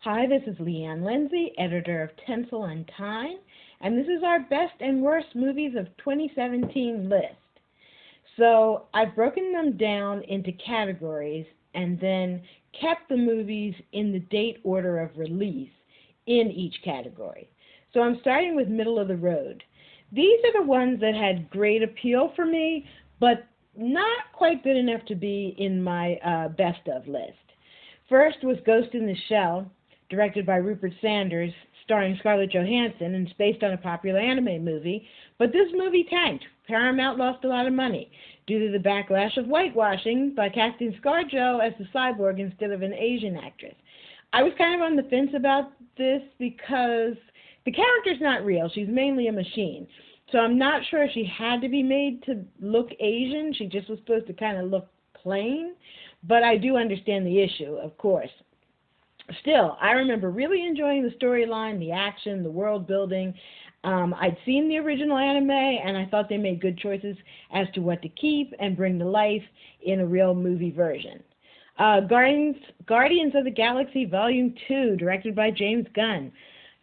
Hi, this is Leanne Lindsay, editor of Tinsel and Tine, and this is our best and worst movies of 2017 list. So I've broken them down into categories and then kept the movies in the date order of release in each category. So I'm starting with middle of the road. These are the ones that had great appeal for me, but not quite good enough to be in my best of list. First was Ghost in the Shell, directed by Rupert Sanders, starring Scarlett Johansson, and it's based on a popular anime movie. But this movie tanked. Paramount lost a lot of money due to the backlash of whitewashing by casting ScarJo as the cyborg instead of an Asian actress. I was kind of on the fence about this because the character's not real. She's mainly a machine. So I'm not sure if she had to be made to look Asian. She just was supposed to kind of look plain. But I do understand the issue, of course. Still, I remember really enjoying the storyline, the action, the world building. I'd seen the original anime, and I thought they made good choices as to what to keep and bring to life in a real movie version. Guardians of the Galaxy Volume 2, directed by James Gunn.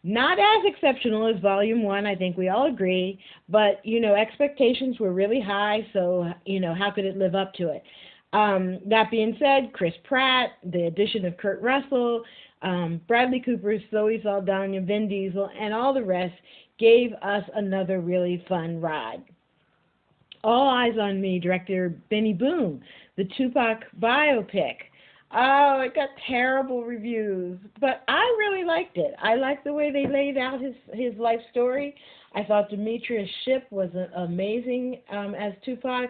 Not as exceptional as Volume 1, I think we all agree, but, expectations were really high, so, how could it live up to it? That being said, Chris Pratt, the addition of Kurt Russell, Bradley Cooper, Zoe Saldana, Vin Diesel, and all the rest gave us another really fun ride. All Eyes on Me, director Benny Boom, the Tupac biopic. Oh, it got terrible reviews, but I really liked it. I liked the way they laid out his life story. I thought Demetrius Shipp was amazing as Tupac.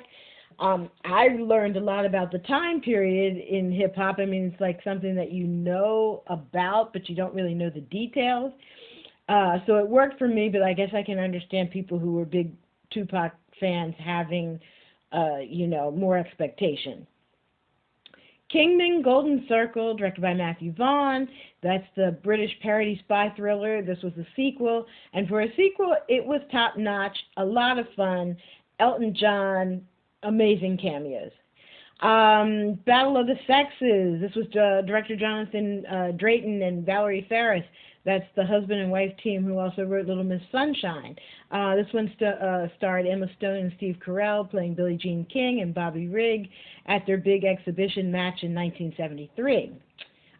I learned a lot about the time period in hip-hop. I mean, it's like something that you know about, but you don't really know the details. So it worked for me, but I guess I can understand people who were big Tupac fans having, more expectation. Kingman Golden Circle, directed by Matthew Vaughn. That's the British parody spy thriller. This was a sequel. And for a sequel, it was top-notch, a lot of fun. Elton John, amazing cameos. Battle of the Sexes. This was director Jonathan Drayton and Valerie Faris. That's the husband and wife team who also wrote Little Miss Sunshine. This one starred Emma Stone and Steve Carell playing Billie Jean King and Bobby Rigg at their big exhibition match in 1973.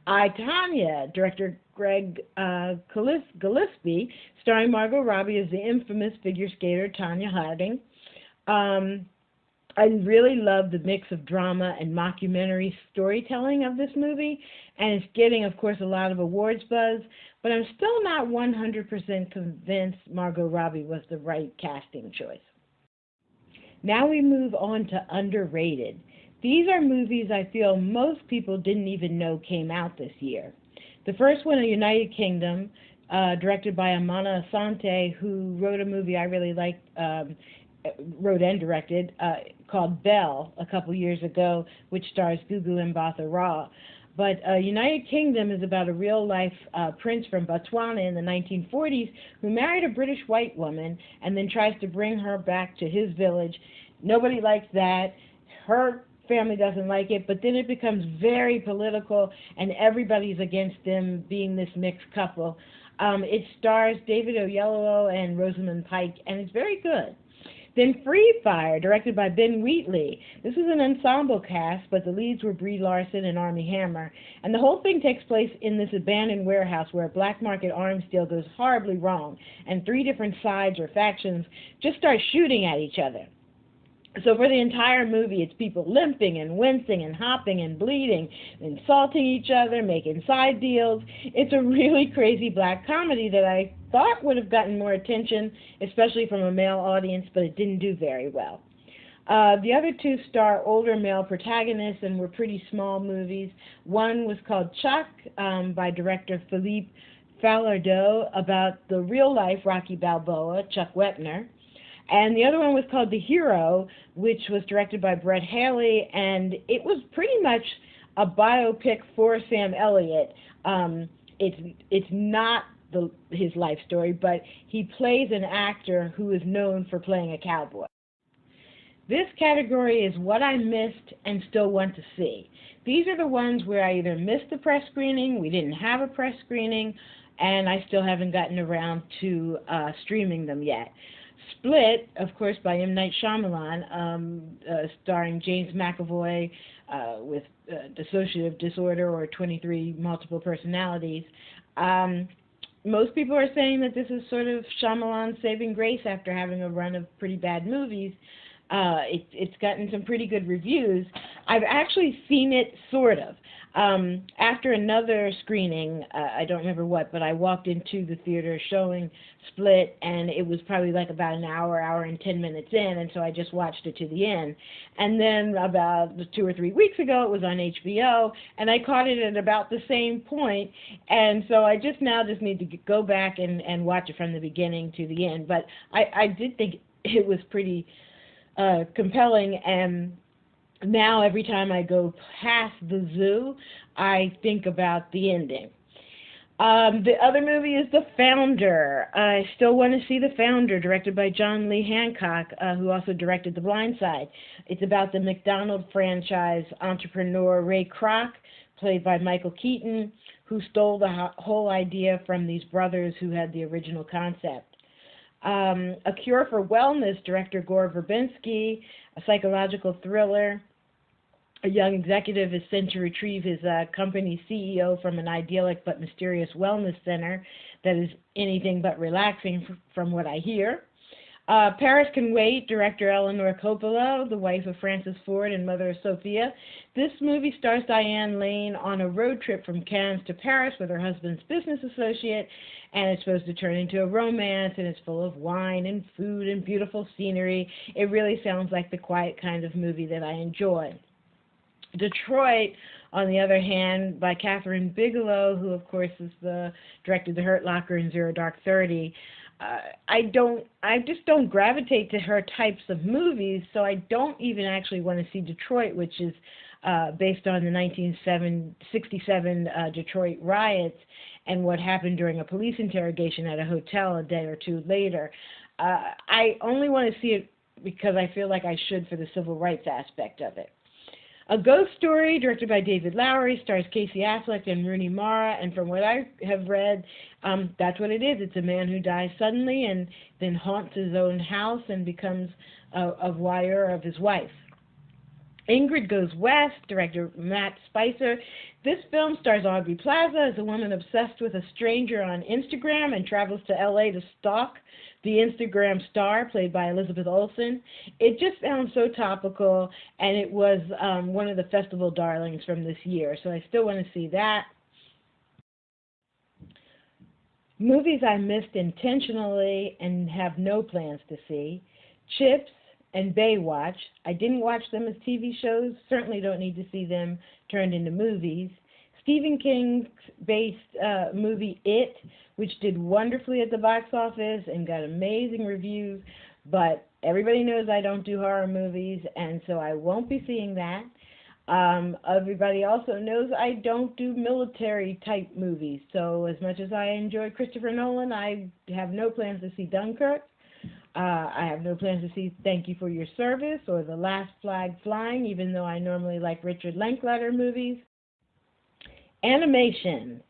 I, Tonya, director Greg Gillespie, starring Margot Robbie as the infamous figure skater Tonya Harding. I really love the mix of drama and mockumentary storytelling of this movie, and it's getting, of course, a lot of awards buzz, but I'm still not 100% convinced Margot Robbie was the right casting choice. Now we move on to underrated. These are movies I feel most people didn't even know came out this year. The first one, United Kingdom, directed by Amana Asante, who wrote a movie I really liked, wrote and directed, called Belle a couple years ago, which stars Gugu Mbatha Raw. But United Kingdom is about a real-life prince from Botswana in the 1940s who married a British white woman and then tries to bring her back to his village. Nobody likes that. Her family doesn't like it, but then it becomes very political, and everybody's against them being this mixed couple. It stars David Oyelowo and Rosamund Pike, and it's very good. Then Free Fire, directed by Ben Wheatley. This is an ensemble cast, but the leads were Brie Larson and Armie Hammer. And the whole thing takes place in this abandoned warehouse where a black market arms deal goes horribly wrong, and three different sides or factions just start shooting at each other. So for the entire movie, it's people limping and wincing and hopping and bleeding, insulting each other, making side deals. It's a really crazy black comedy that I thought would have gotten more attention, especially from a male audience, but it didn't do very well. The other two star older male protagonists and were pretty small movies. One was called Chuck by director Philippe Falardeau about the real-life Rocky Balboa, Chuck Wepner. And the other one was called The Hero, which was directed by Brett Haley, and it was pretty much a biopic for Sam Elliott. It's not his life story, but he plays an actor who is known for playing a cowboy. This category is what I missed and still want to see. These are the ones where I either missed the press screening, we didn't have a press screening, and I still haven't gotten around to streaming them yet. Split, of course, by M. Night Shyamalan, starring James McAvoy with dissociative disorder or 23 multiple personalities. Most people are saying that this is sort of Shyamalan's saving grace after having a run of pretty bad movies. It's gotten some pretty good reviews. I've actually seen it, sort of. After another screening, I don't remember what, but I walked into the theater showing Split, and it was probably like about an hour and 10 minutes in, and so I just watched it to the end. And then about 2 or 3 weeks ago, it was on HBO, and I caught it at about the same point, and so I just need to go back and watch it from the beginning to the end. But I did think it was pretty compelling, and now every time I go past the zoo, I think about the ending. The other movie is The Founder. I still want to see The Founder, directed by John Lee Hancock, who also directed The Blind Side. It's about the McDonald's franchise entrepreneur Ray Kroc, played by Michael Keaton, who stole the whole idea from these brothers who had the original concept. A Cure for Wellness, director Gore Verbinski, a psychological thriller. A young executive is sent to retrieve his company's CEO from an idyllic but mysterious wellness center that is anything but relaxing from what I hear. Paris Can Wait, director Eleanor Coppola, the wife of Francis Ford and mother of Sophia. This movie stars Diane Lane on a road trip from Cannes to Paris with her husband's business associate, and it's supposed to turn into a romance, and it's full of wine and food and beautiful scenery. It really sounds like the quiet kind of movie that I enjoy. Detroit, on the other hand, by Catherine Bigelow, who of course directed The Hurt Locker and Zero Dark 30. I just don't gravitate to her types of movies, so I don't even actually want to see Detroit, which is based on the 1967 Detroit riots and what happened during a police interrogation at a hotel a day or two later. I only want to see it because I feel like I should for the civil rights aspect of it. A Ghost Story, directed by David Lowery, stars Casey Affleck and Rooney Mara, and from what I have read, that's what it is. It's a man who dies suddenly and then haunts his own house and becomes a voyeur of his wife. Ingrid Goes West, director Matt Spicer. This film stars Aubrey Plaza as a woman obsessed with a stranger on Instagram and travels to L.A. to stalk the Instagram star, played by Elizabeth Olsen. It just sounds so topical, and it was one of the festival darlings from this year, so I still want to see that. Movies I missed intentionally and have no plans to see. Chips and Baywatch. I didn't watch them as TV shows, certainly don't need to see them turned into movies. Stephen King's based movie It, which did wonderfully at the box office and got amazing reviews, but everybody knows I don't do horror movies, and so I won't be seeing that. Everybody also knows I don't do military-type movies, so as much as I enjoy Christopher Nolan, I have no plans to see Dunkirk. I have no plans to see Thank You for Your Service or The Last Flag Flying, even though I normally like Richard Linklater movies. Animation.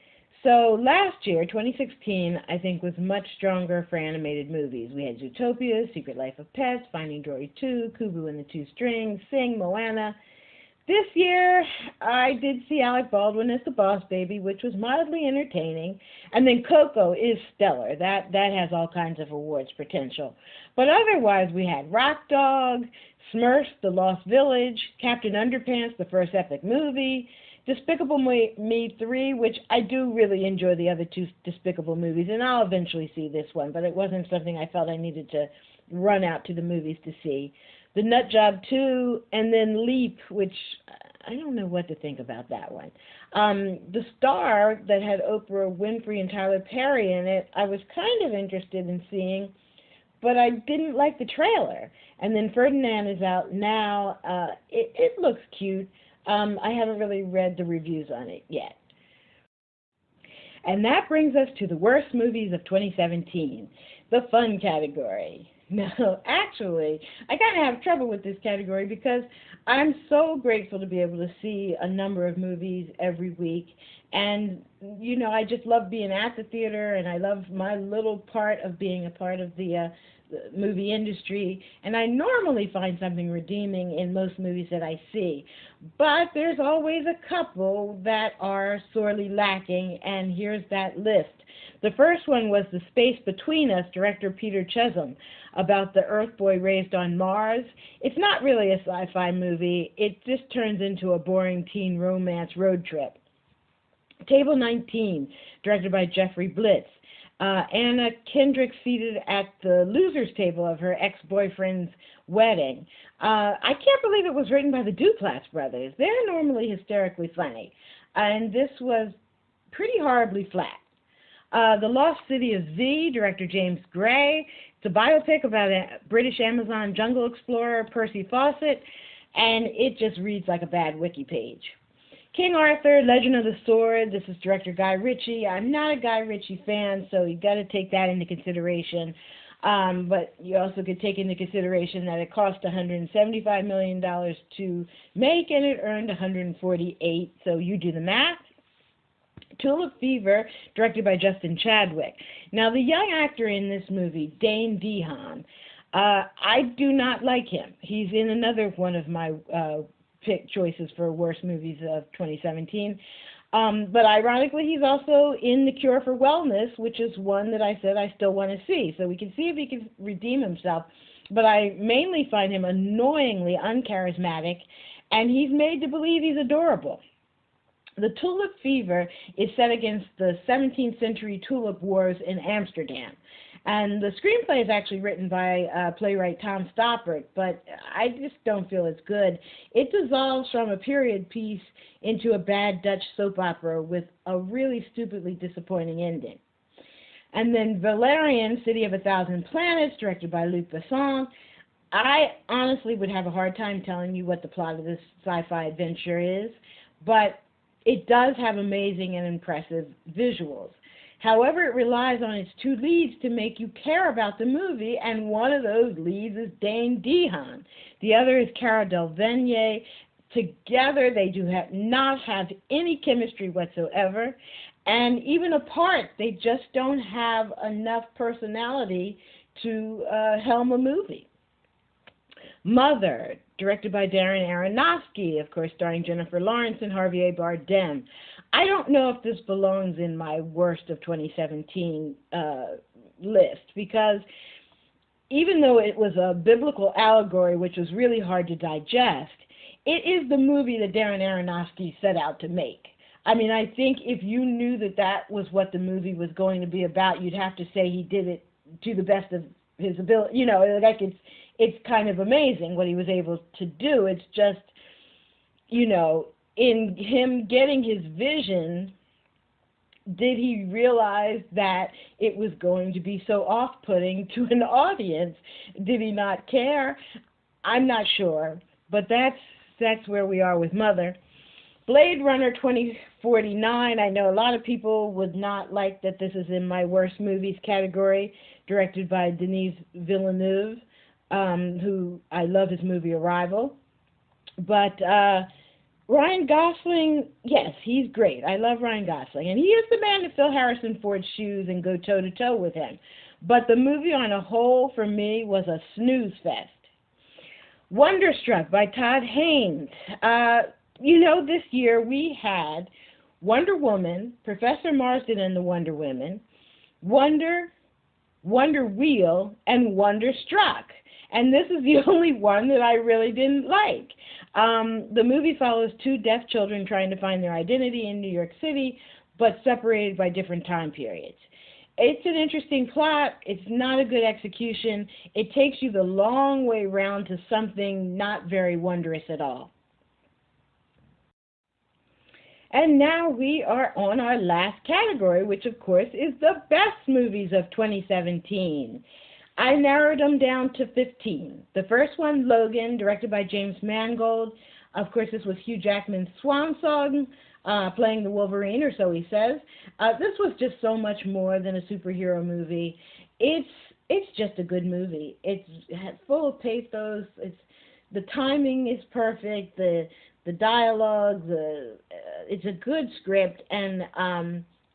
So last year, 2016, I think was much stronger for animated movies. We had Zootopia, Secret Life of Pets, Finding Dory 2, Kubo and the Two Strings, Sing, Moana. This year, I did see Alec Baldwin as the Boss Baby, which was mildly entertaining. And then Coco is stellar. That has all kinds of awards potential. But otherwise, we had Rock Dog, Smurfs, The Lost Village, Captain Underpants, the first epic movie, Despicable Me 3, which I do really enjoy the other two Despicable movies, and I'll eventually see this one, but it wasn't something I felt I needed to run out to the movies to see. The Nut Job 2, and then Leap, which I don't know what to think about that one. The Star, that had Oprah Winfrey and Tyler Perry in it, I was kind of interested in seeing, but I didn't like the trailer. And then Ferdinand is out now. It looks cute. I haven't really read the reviews on it yet. And that brings us to the worst movies of 2017, the fun category. No, actually, I kind of have trouble with this category because I'm so grateful to be able to see a number of movies every week. And, you know, I just love being at the theater, and I love my little part of being a part of the movie industry. And I normally find something redeeming in most movies that I see. But there's always a couple that are sorely lacking, and here's that list. The first one was The Space Between Us, director Peter Chisholm, about the Earth boy raised on Mars. It's not really a sci-fi movie. It just turns into a boring teen romance road trip. Table 19, directed by Jeffrey Blitz. Anna Kendrick seated at the loser's table of her ex-boyfriend's wedding. I can't believe it was written by the Duplass brothers. They're normally hysterically funny. And this was pretty horribly flat. The Lost City of Z, director James Gray. It's a biopic about a British Amazon jungle explorer, Percy Fawcett, and it just reads like a bad wiki page. King Arthur, Legend of the Sword. This is director Guy Ritchie. I'm not a Guy Ritchie fan, so you've got to take that into consideration. But you also could take into consideration that it cost $175 million to make, and it earned $148, so you do the math. Tulip Fever, directed by Justin Chadwick. Now, the young actor in this movie, Dane DeHaan, I do not like him. He's in another one of my pick choices for worst movies of 2017. But ironically, he's also in The Cure for Wellness, which is one that I said I still want to see. So we can see if he can redeem himself. But I mainly find him annoyingly uncharismatic, and he's made to believe he's adorable. The Tulip Fever is set against the 17th century tulip wars in Amsterdam. And the screenplay is actually written by playwright Tom Stoppard, but I just don't feel it's good. It dissolves from a period piece into a bad Dutch soap opera with a really stupidly disappointing ending. And then Valerian, City of a Thousand Planets, directed by Luc Besson. I honestly would have a hard time telling you what the plot of this sci-fi adventure is, but it does have amazing and impressive visuals. However, it relies on its two leads to make you care about the movie, and one of those leads is Dane DeHaan. The other is Cara Delevingne. Together, they do not have any chemistry whatsoever, and even apart, they just don't have enough personality to helm a movie. Mother, directed by Darren Aronofsky, of course, starring Jennifer Lawrence and Javier Bardem. I don't know if this belongs in my worst of 2017 list, because even though it was a biblical allegory, which was really hard to digest, it is the movie that Darren Aronofsky set out to make. I mean, I think if you knew that that was what the movie was going to be about, you'd have to say he did it to the best of his ability. You know, like it's kind of amazing what he was able to do. It's just, you know, in him getting his vision, did he realize that it was going to be so off-putting to an audience? Did he not care? I'm not sure, but that's where we are with Mother. Blade Runner 2049, I know a lot of people would not like that this is in my worst movies category, directed by Denis Villeneuve, who I love his movie Arrival. But Ryan Gosling, yes, he's great. I love Ryan Gosling. And he is the man to fill Harrison Ford's shoes and go toe-to-toe with him. But the movie on a whole, for me, was a snooze fest. Wonderstruck by Todd Haynes. You know, this year we had Wonder Woman, Professor Marsden and the Wonder Women, Wonder Wheel, and Wonderstruck. And this is the only one that I really didn't like. The movie follows two deaf children trying to find their identity in New York City, but separated by different time periods. It's an interesting plot. It's not a good execution. It takes you the long way round to something not very wondrous at all. And now we are on our last category, which of course is the best movies of 2017. I narrowed them down to 15. The first one, Logan, directed by James Mangold. Of course, this was Hugh Jackman's swan song, playing the Wolverine, or so he says. This was just so much more than a superhero movie. It's it's just a good movie. It's full of pathos. The timing is perfect. The dialogue, it's a good script, and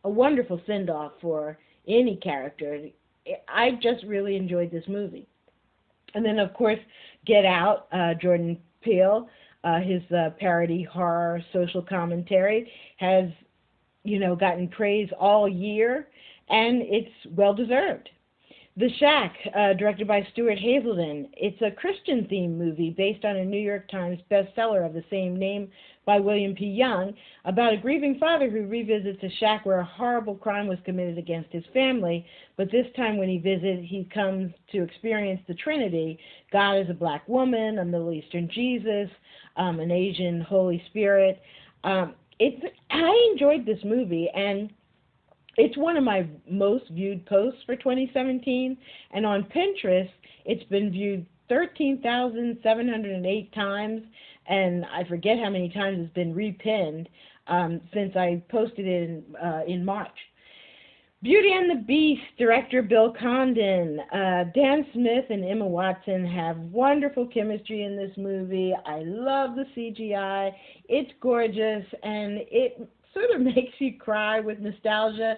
a wonderful send-off for any character. I just really enjoyed this movie. And then, of course, Get Out, Jordan Peele, his parody horror social commentary has, gotten praise all year, and it's well-deserved. The Shack, directed by Stuart Haselden. It's a Christian-themed movie based on a New York Times bestseller of the same name by William P. Young about a grieving father who revisits a shack where a horrible crime was committed against his family, but this time when he visits, he comes to experience the Trinity. God is a black woman, a Middle Eastern Jesus, an Asian Holy Spirit. I enjoyed this movie, and it's one of my most viewed posts for 2017, and on Pinterest, it's been viewed 13,708 times, and I forget how many times it's been repinned since I posted it in March. Beauty and the Beast, director Bill Condon. Dan Smith and Emma Watson have wonderful chemistry in this movie. I love the CGI. It's gorgeous, and it sort of makes you cry with nostalgia,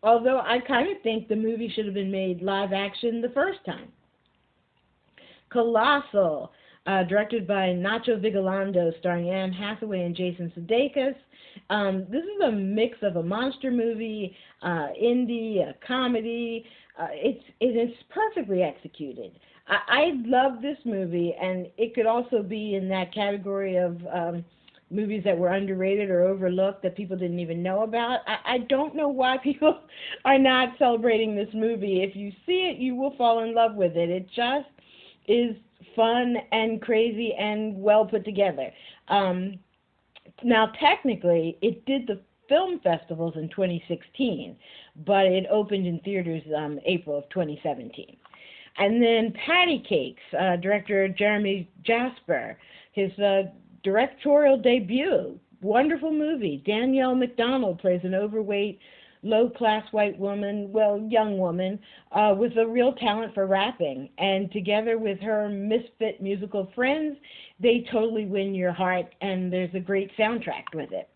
although I kind of think the movie should have been made live action the first time. Colossal, directed by Nacho Vigalondo, starring Anne Hathaway and Jason Sudeikis. This is a mix of a monster movie, indie, a comedy. It's perfectly executed. I love this movie, and it could also be in that category of movies that were underrated or overlooked that people didn't even know about. I don't know why people are not celebrating this movie. If you see it, you will fall in love with it. It just is fun and crazy and well put together. Now, technically, it did the film festivals in 2016, but it opened in theaters April of 2017. And then Patty Cakes, director Jeremy Jasper, his directorial debut, wonderful movie. Danielle McDonald plays an overweight, low-class white woman, young woman, with a real talent for rapping. And together with her misfit musical friends, they totally win your heart, and there's a great soundtrack with it.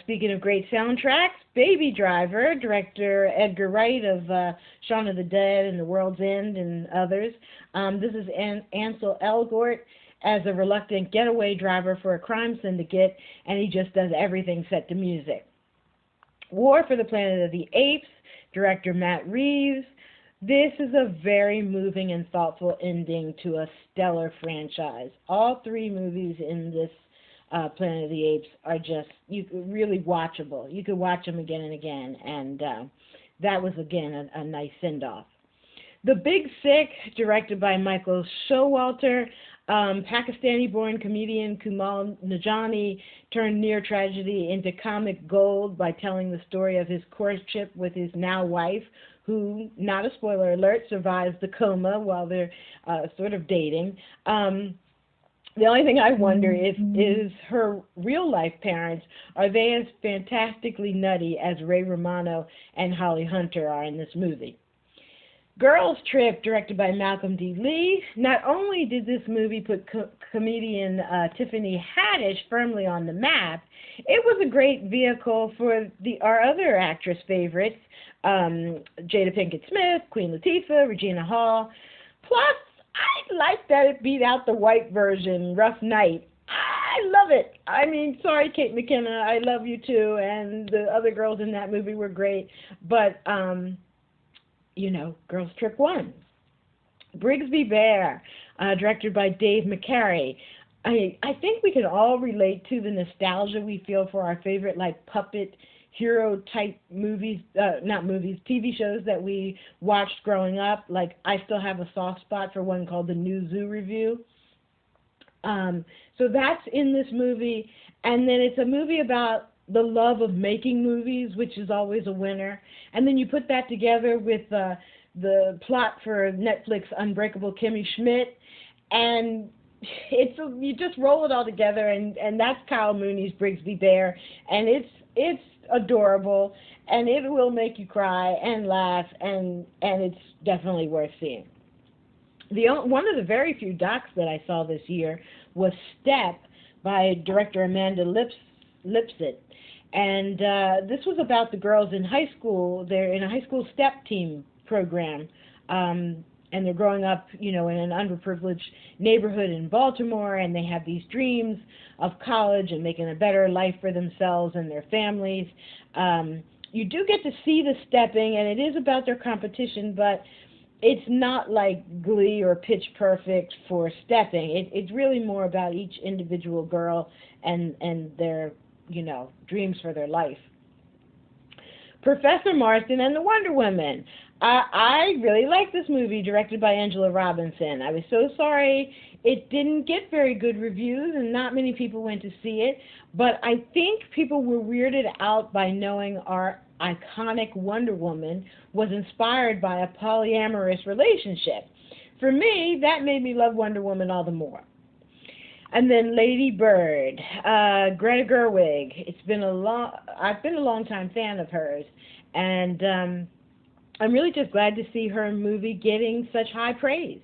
Speaking of great soundtracks, Baby Driver, director Edgar Wright of Shaun of the Dead and The World's End and others. This is Ansel Elgort as a reluctant getaway driver for a crime syndicate, and he just does everything set to music. War for the Planet of the Apes, director Matt Reeves. This is a very moving and thoughtful ending to a stellar franchise. All three movies in this Planet of the Apes are just really watchable. You could watch them again and again, and that was, again, a nice send-off. The Big Sick, directed by Michael Showalter. Pakistani-born comedian Kumail Nanjiani turned near tragedy into comic gold by telling the story of his courtship with his now wife, who, not a spoiler alert, survives the coma while they're sort of dating. The only thing I wonder is her real-life parents, are they as fantastically nutty as Ray Romano and Holly Hunter are in this movie? Girls Trip, directed by Malcolm D. Lee. Not only did this movie put comedian Tiffany Haddish firmly on the map, it was a great vehicle for our other actress favorites, Jada Pinkett Smith, Queen Latifah, Regina Hall. Plus, I like that it beat out the white version, Rough Night. I love it. I mean, sorry, Kate McKinnon, I love you too, and the other girls in that movie were great, but Girls Trip won. Brigsby Bear, directed by Dave McCary. I think we can all relate to the nostalgia we feel for our favorite, puppet hero-type movies, TV shows that we watched growing up. I still have a soft spot for one called The New Zoo Review. So that's in this movie. And then it's a movie about the love of making movies, which is always a winner. And then you put that together with the plot for Netflix Unbreakable Kimmy Schmidt, and you just roll it all together, and that's Kyle Mooney's Brigsby Bear, and it's adorable. and it will make you cry and laugh, and it's definitely worth seeing. One of the very few docs that I saw this year was Step by director Amanda Lipsett. And this was about the girls in high school. They're in a high school STEP team program, and they're growing up, in an underprivileged neighborhood in Baltimore, and they have these dreams of college and making a better life for themselves and their families. You do get to see the stepping, and it is about their competition, but it's not like Glee or Pitch Perfect for stepping. It's really more about each individual girl and their, dreams for their life. Professor Marston and the Wonder Woman. I really like this movie, directed by Angela Robinson. I was so sorry it didn't get very good reviews and not many people went to see it, but I think people were weirded out by knowing our iconic Wonder Woman was inspired by a polyamorous relationship. For me, that made me love Wonder Woman all the more. And then Lady Bird, Greta Gerwig. I've been a long time fan of hers, and I'm really just glad to see her movie getting such high praise.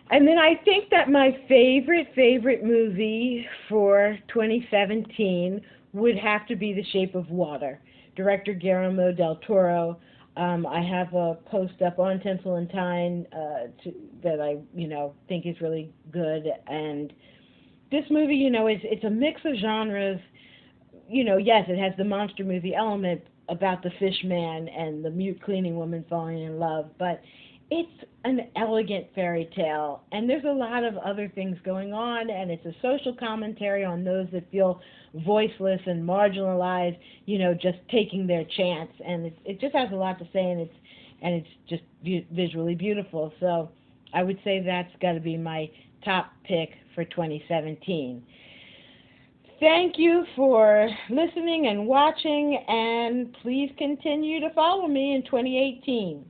And then I think that my favorite movie for 2017 would have to be The Shape of Water, director Guillermo del Toro. I have a post up on Tinsel and Tine that I, think is really good. And this movie, it's a mix of genres. Yes, it has the monster movie element about the fish man and the mute cleaning woman falling in love, but it's an elegant fairy tale, and there's a lot of other things going on, and it's a social commentary on those that feel voiceless and marginalized, just taking their chance, and it just has a lot to say, and it's just visually beautiful. So I would say that's got to be my top pick for 2017. Thank you for listening and watching, and please continue to follow me in 2018.